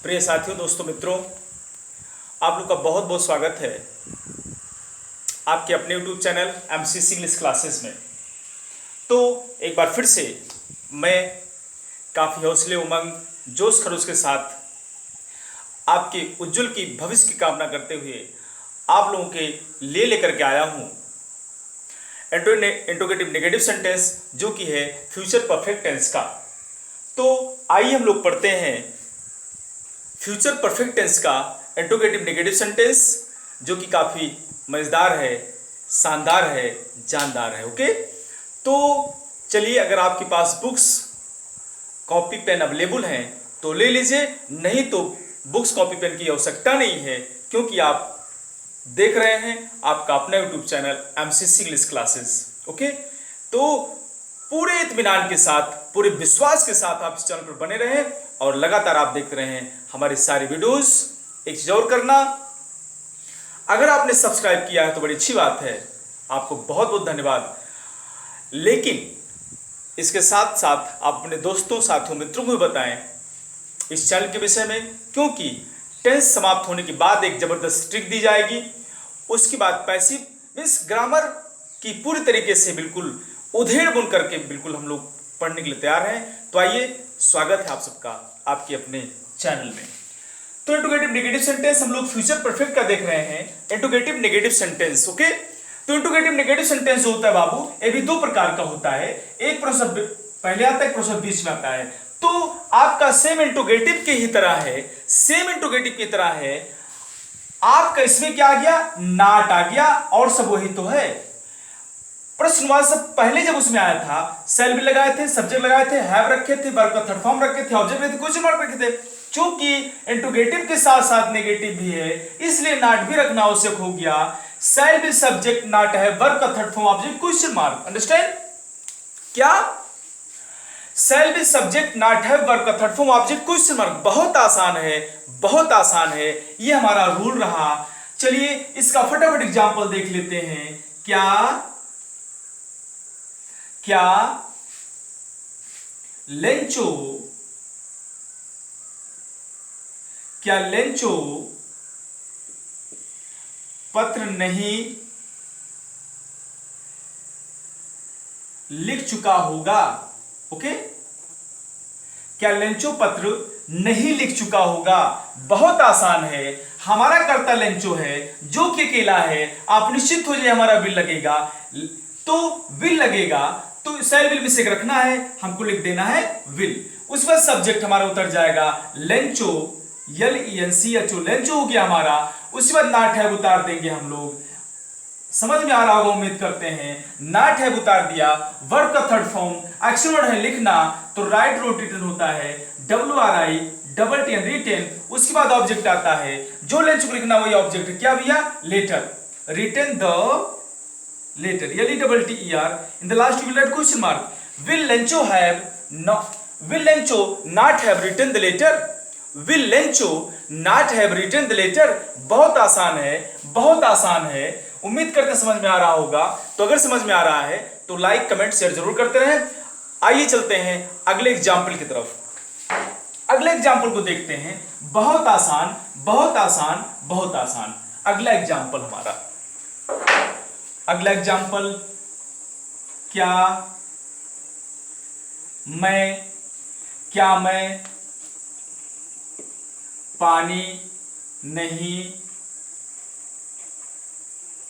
प्रिय साथियों, दोस्तों, मित्रों, आप लोग का बहुत बहुत स्वागत है आपके अपने YouTube channel MCC English classes में। तो एक बार फिर से मैं काफ़ी हौसले, उमंग, जोश खरोश के साथ आपके उज्जवल की भविष्य की कामना करते हुए आप लोगों के लिए लेकर के आया हूँ इंट्रोगेटिव नेगेटिव सेंटेंस, जो कि है फ्यूचर परफेक्ट टेंस का। तो आइए हम लोग पढ़ते हैं फ्यूचर परफेक्ट टेंस का इंट्रोगेटिव नेगेटिव सेंटेंस, जो कि काफ़ी मज़ेदार है, शानदार है, जानदार है। ओके, तो चलिए, अगर आपके पास बुक्स, कॉपी पेन अवेलेबल हैं तो ले लीजिए, नहीं तो बुक्स कॉपी पेन की आवश्यकता नहीं है, क्योंकि आप देख रहे हैं आपका अपना YouTube channel MCC English classes. Okay, तो पूरे इत्मीनान के साथ, पूरे विश्वास के साथ आप इस चैनल पर बने रहें और लगातार आप देखते रहें हमारी सारी वीडियोस। एक चीज और करना, अगर आपने सब्सक्राइब किया है तो बड़ी अच्छी बात है, आपको बहुत बहुत धन्यवाद। लेकिन इसके साथ साथ आप अपने दोस्तों, साथियों, मित्रों को भी बताएं इस चैनल के विषय में, क्योंकि टेंस समाप्त होने के बाद एक जबरदस्त ट्रिक दी जाएगी। उसके बाद पैसिव मीन्स ग्रामर की पूरी तरीके से बिल्कुल उधेड़ बुन करके बिल्कुल हम लोग पढ़ने के लिए तैयार हैं। तो आइए, स्वागत है आप सबका आपके अपने चैनल में। तो इंट्रोगेटिव नेगेटिव सेंटेंस हम लोग फ्यूचर परफेक्ट का देख रहे हैं। Interrogative negative sentence, okay. तो इंट्रोगेटिव नेगेटिव सेंटेंस जो होता है बाबू, ये भी दो प्रकार का होता है। एक प्रश्न पहले आता है, एक प्रश्न बीच में आता है। तो आपका सेम इंट्रोगेटिव की ही तरह है, सेम इंट्रोगेटिव की तरह है। आपका इसमें क्या आ गया? नॉट आ गया, और सब वही तो है। प्रश्नवाद से पहले जब उसमें आया था, सेल भी लगाए थे, सब्जेक्ट लगाए थे, हैव रखे थे, वर्ब का थर्ड फॉर्म रखे थे, ऑब्जेक्ट रखे थे, क्वेश्चन मार्क रखे थे। चूंकि इंट्रोगेटिव के साथ साथ नेगेटिव भी है, इसलिए नॉट भी रखना आवश्यक हो गया। सेल भी सब्जेक्ट नॉट है, वर्ब का third form, object, question mark. Understand? क्या? सेल भी सब्जेक्ट नॉट है, वर्ब का third form, object, question mark. बहुत आसान है, बहुत आसान है, ये हमारा रूल रहा। चलिए इसका फटाफट एग्जांपल देख लेते हैं। क्या लेंचो पत्र नहीं लिख चुका होगा? ओके, क्या लेंचो पत्र नहीं लिख चुका होगा? बहुत आसान है, हमारा कर्ता लेंचो है, जो कि अकेला है। आप निश्चित हो जाए हमारा विल लगेगा, तो विल लगेगा, तो सेल विल मिस्टेक रखना है, हमको लिख देना है विल। उस पर सब्जेक्ट हमारा उतर जाएगा लेंचो, LENCHO, लेंचो हो गया हमारा। उसके बाद नॉट है उतार देंगे हम लोग। समझ में आ रहा होगा, उम्मीद करते हैं। नॉट है उतार दिया, वर्ब का थर्ड फॉर्म, एक्शन वर्ड है लिखना, तो राइट रोट रिटन होता है, WRITTEN, रिटेन। उसके बाद ऑब्जेक्ट आता है, जो लेंचो को लिखना वही ऑब्जेक्ट। क्या भैया? Letter, written the letter, LETTER, in the last you will write question mark. Will Lencho not have written the letter? Will Lencho not have written the letter? बहुत आसान है, बहुत आसान है। उम्मीद करते समझ में आ रहा होगा। तो अगर समझ में आ रहा है तो लाइक, कमेंट, शेयर जरूर करते रहें। आइए चलते हैं अगले एग्जाम्पल की तरफ। अगले एग्जाम्पल को देखते हैं। बहुत आसान, बहुत आसान, बहुत आसान। अगला एग्जाम्पल हमारा, अगला एग्जाम्पल, क्या मैं पानी नहीं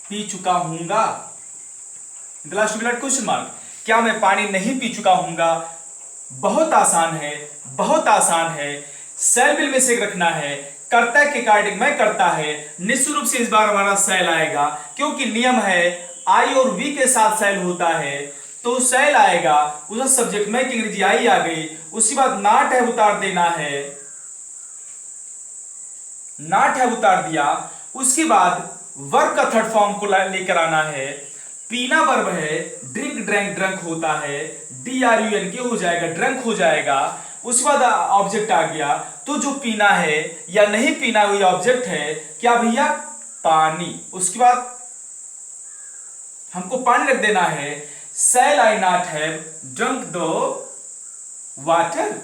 पी चुका हूंगा? Question mark. क्या मैं पानी नहीं पी चुका हूंगा? बहुत आसान है, बहुत आसान है। सेल विल में से रखना है, कर्ता के कार्डिंग में करता है। निश्चित रूप से इस बार हमारा सेल आएगा, क्योंकि नियम है आई और वी के साथ सेल होता है, तो सेल आएगा। उसका सब्जेक्ट में की अंग्रेजी आई आ गई। उसके बाद नॉट है उतार देना है, नॉट है उतार दिया। उसके बाद वर्ब का थर्ड फॉर्म को लेकर आना है। पीना वर्ब है, ड्रिंक, ड्रैंक, ड्रंक होता है, DRUNK हो जाएगा, ड्रंक हो जाएगा। उसके बाद ऑब्जेक्ट आ गया, तो जो पीना है या नहीं पीना वही ऑब्जेक्ट है। क्या भैया? पानी। उसके बाद हमको पानी रख देना है। Shall I not have drunk the water?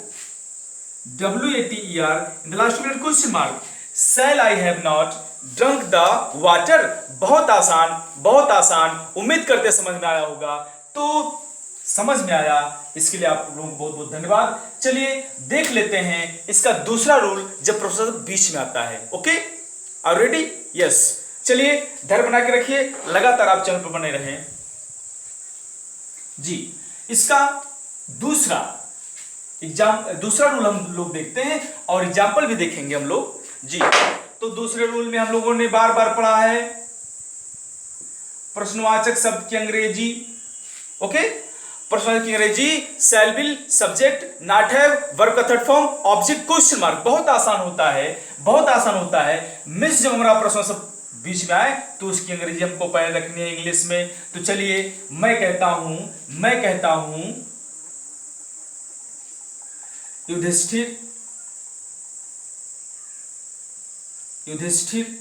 WATER in the last question mark. Shall I have not drunk the water? बहुत आसान, बहुत आसान। उम्मीद करते समझ में आया होगा। तो समझ में आया, इसके लिए आप लोगों को बहुत बहुत धन्यवाद। चलिए देख लेते हैं इसका दूसरा रूल जब प्रोसेसर बीच में आता है। Okay, are ready? यस। चलिए धैर्य बना के रखिए, लगातार आप चैनल पर बने रहें जी। इसका दूसरा रूल हम लोग देखते हैं और एग्जाम्पल भी देखेंगे हम लोग जी। तो दूसरे रूल में हम लोगों ने बार बार पढ़ा है प्रश्नवाचक शब्द की अंग्रेजी। ओके, प्रश्नवाचक की अंग्रेजी shall be, subject, not have, verb का third form, object, question mark. बहुत आसान होता है, बहुत आसान होता है। मिस जब हमारा प्रश्न सब बीच में आए तो उसकी अंग्रेजी हमको पहले रखनी है इंग्लिश में। तो चलिए मैं कहता हूं युधिष्ठिर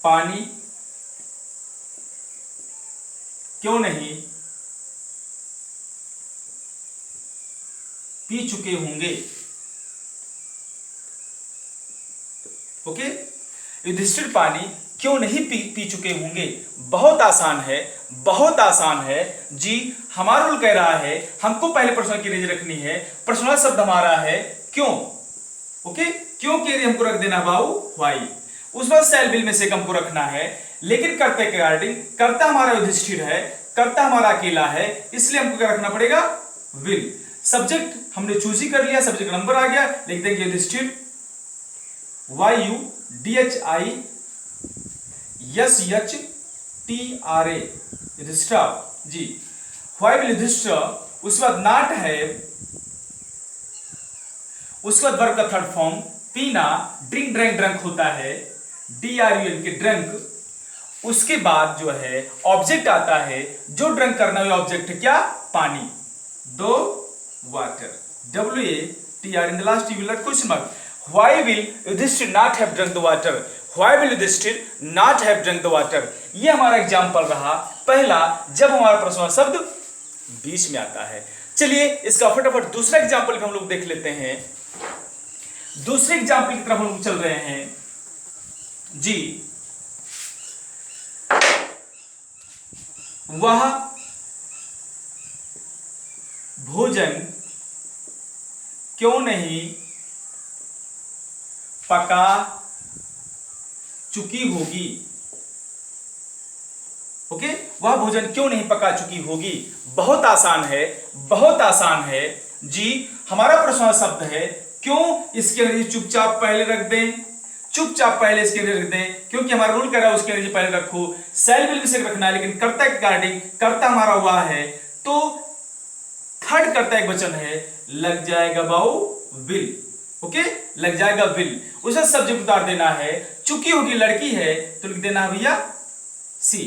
पानी क्यों नहीं पी चुके होंगे। ओके, युधिष्ठिर पानी क्यों नहीं पी चुके होंगे। बहुत आसान है, बहुत आसान है जी। हमारा रूल कह रहा है हमको पहले प्रश्न की अंग्रेजी रखनी है। प्रश्न शब्द हमारा है क्यों। ओके, क्यों के लिए हमको रख देना बाऊ व्हाई। उस बाद शैल बिल में से हमको रखना है, लेकिन कर्ता के रिगार्डिंग, कर्ता हमारा युधिष्ठिर है, कर्ता हमारा अकेला है, इसलिए हमको क्या रखना पड़ेगा, विल। सब्जेक्ट हमने चूज ही कर लिया, सब्जेक्ट नंबर आ गया, लिख देंगे Yudhishthir, YUDHISHTRA, Yudhishthir ji. Why will Yudhishthir, उसके बाद नॉट हैव, उसके बाद वर्ब का थर्ड फॉर्म, पीना, ड्रिंक, ड्रंक होता है, DRUNK, ड्रंक। उसके बाद जो है ऑब्जेक्ट आता है, जो ड्रंक करना हुआ ऑब्जेक्ट है क्या, पानी। दो water, WATR in the last you will write question mark. Why will Yudhishthir not have drunk the water? Why will Yudhishthir not have drunk the water? ये हमारा एग्जाम्पल रहा पहला, जब हमारा प्रश्न शब्द बीच में आता है। चलिए इसका फटाफट दूसरा एग्जाम्पल भी हम लोग देख लेते हैं। दूसरे एग्जाम्पल की तरफ हम लोग चल रहे हैं जी। वह भोजन क्यों नहीं पका चुकी होगी। ओके, वह भोजन क्यों नहीं पका चुकी होगी। बहुत आसान है, बहुत आसान है जी। हमारा प्रश्न शब्द है क्यों, इसके अंग्रेजी चुपचाप पहले रख दें, चुपचाप पहले इसके अंग्रेजी रख दें, क्योंकि हमारा रूल कह रहा है उसके अंग्रेजी पहले रखो। शैल विल से रखना है, लेकिन कर्ता के रिगार्डिंग, कर्ता हमारा हुआ है तो थर्ड कर्ता एक वचन है, लग जाएगा बाऊ विल। ओके, लग जाएगा विल। उसे सब्जेक्ट उतार देना है, चुकी होगी लड़की है तो लिख देना भैया सी।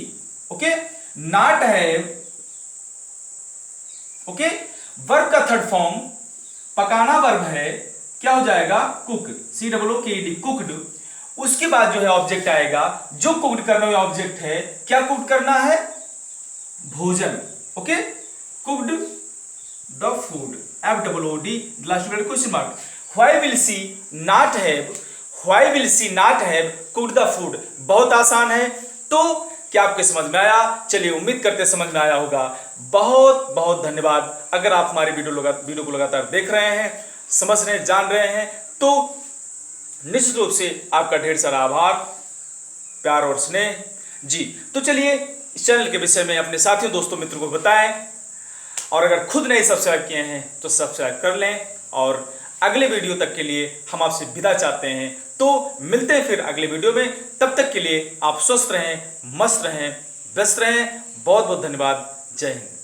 ओके, नॉट है। ओके, वर्ब का थर्ड फॉर्म, पकाना वर्ब है, क्या हो जाएगा, कुक, COOKED, कुक्ड। उसके बाद जो है ऑब्जेक्ट आएगा, जो कुक्ड करना हुआ ऑब्जेक्ट है, क्या कुक्ड करना है, भोजन। Okay, cooked the food, FOOD, last word question mark. Why will see not have, why will see not have cooked the food. बहुत आसान है। तो क्या आपके समझ में आया? चलिए उम्मीद करते समझ में आया होगा। बहुत बहुत धन्यवाद। अगर आप हमारे वीडियो को लगातार देख रहे हैं, समझ रहे हैं, जान रहे हैं, तो निश्चित रूप से आपका ढेर सारा आभार, प्यार और स्नेह जी। तो चलिए इस चैनल के विषय में अपने साथियों, दोस्तों, मित्रों को बताएं, और अगर खुद नहीं सब्सक्राइब किए हैं तो सब्सक्राइब कर लें। और अगले वीडियो तक के लिए हम आपसे विदा चाहते हैं। तो मिलते हैं फिर अगले वीडियो में। तब तक के लिए आप स्वस्थ रहें, मस्त रहें, व्यस्त रहें। बहुत बहुत धन्यवाद। जय हिंद।